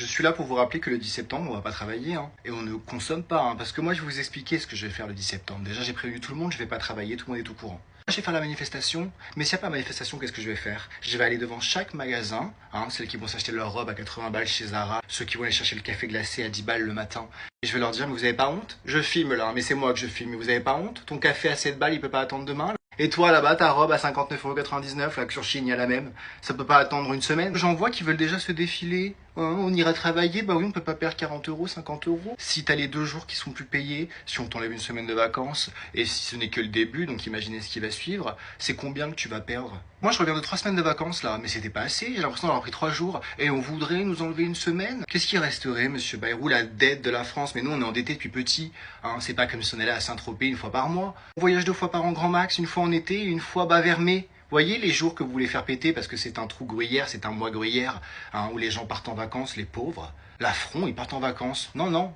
suis là pour vous rappeler que le 10 septembre, on va pas travailler, hein, et on ne consomme pas, hein, parce que moi, je vais vous expliquer ce que je vais faire le 10 septembre. Déjà, j'ai prévenu tout le monde, je vais pas travailler, tout le monde est au courant. Je vais faire la manifestation, mais s'il n'y a pas de manifestation, qu'est-ce que je vais faire? Je vais aller devant chaque magasin, hein, celles qui vont s'acheter leur robe à 80 balles chez Zara, ceux qui vont aller chercher le café glacé à 10 balles le matin. Et je vais leur dire, mais vous avez pas honte? Je filme là, mais c'est moi que je filme, mais vous avez pas honte? Ton café à 7 balles, il peut pas attendre demain là. Et toi là-bas, ta robe à 59,99 €, là que sur Chine, il y a la même, ça peut pas attendre une semaine? J'en vois qui veulent déjà se défiler. Hein, on ira travailler, bah oui, on peut pas perdre 40 €, 50 €. Si t'as les 2 jours qui sont plus payés, si on t'enlève une semaine de vacances, et si ce n'est que le début, donc imaginez ce qui va suivre, c'est combien que tu vas perdre? Moi, je reviens de 3 semaines de vacances là, mais c'était pas assez, j'ai l'impression d'avoir pris 3 jours, et on voudrait nous enlever une semaine? Qu'est-ce qui resterait, monsieur Bayrou, la dette de la France? Mais nous, on est endettés depuis petit, hein, c'est pas comme si on allait à Saint-Tropez une fois par mois. On voyage 2 fois par an grand max, une fois en été, une fois vers mai. Voyez les jours que vous voulez faire péter parce que c'est un trou gruyère, c'est un mois gruyère, hein, où les gens partent en vacances, les pauvres. L'affront, ils partent en vacances. Non, non.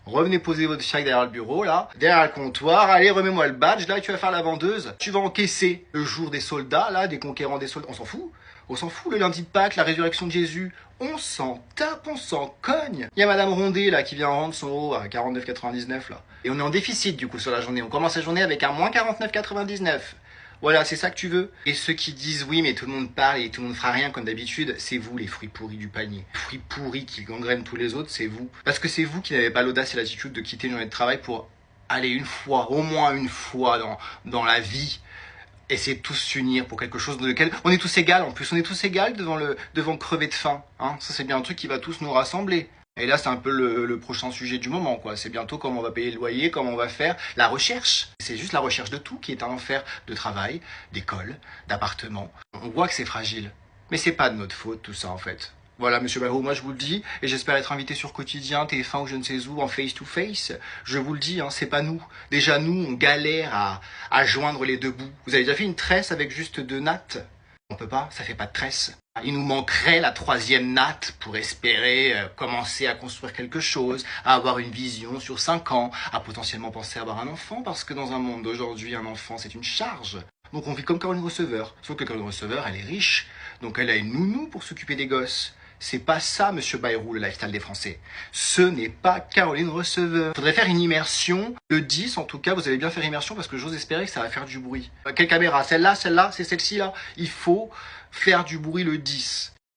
Revenez poser votre chèque derrière le bureau, là, derrière le comptoir. Allez, remets-moi le badge, là, tu vas faire la vendeuse. Tu vas encaisser le jour des soldats, là, des conquérants des soldats. On s'en fout. On s'en fout, le lundi de Pâques, la résurrection de Jésus. On s'en tape, on s'en cogne. Il y a Madame Rondet, là, qui vient rendre son eau à 49,99, là. Et on est en déficit, du coup, sur la journée. On commence la journée avec un moins 49,99. Voilà, c'est ça que tu veux? Et ceux qui disent oui, mais tout le monde parle et tout le monde fera rien comme d'habitude, c'est vous les fruits pourris du panier. Les fruits pourris qui gangrènent tous les autres, c'est vous. Parce que c'est vous qui n'avez pas l'audace et l'attitude de quitter une journée de travail pour aller une fois, au moins une fois dans la vie, essayer de tous s'unir pour quelque chose de lequel on est tous égaux. En plus, on est tous égaux devant crever de faim. Hein, ça, c'est bien un truc qui va tous nous rassembler. Et là, c'est un peu le prochain sujet du moment, quoi. C'est bientôt comment on va payer le loyer, comment on va faire la recherche. C'est juste la recherche de tout qui est un enfer, de travail, d'école, d'appartement. On voit que c'est fragile. Mais c'est pas de notre faute, tout ça, en fait. Voilà, monsieur Bayrou, moi je vous le dis, et j'espère être invité sur Quotidien, TF1 ou je ne sais où, en face-to-face. Je vous le dis, hein, c'est pas nous. Déjà, nous, on galère à joindre les deux bouts. Vous avez déjà fait une tresse avec juste 2 nattes? On peut pas, ça fait pas de tresse. Il nous manquerait la 3e natte pour espérer commencer à construire quelque chose, à avoir une vision sur 5 ans, à potentiellement penser à avoir un enfant, parce que dans un monde d'aujourd'hui, un enfant, c'est une charge. Donc on vit comme Caroline Receveur, sauf que Caroline Receveur, elle est riche, donc elle a une nounou pour s'occuper des gosses. C'est pas ça, monsieur Bayrou, le lifestyle des Français. Ce n'est pas Caroline Receveur. Faudrait faire une immersion. Le 10, en tout cas, vous allez bien faire immersion parce que j'ose espérer que ça va faire du bruit. Quelle caméra? Celle-là, c'est celle-ci, là. Il faut faire du bruit le 10.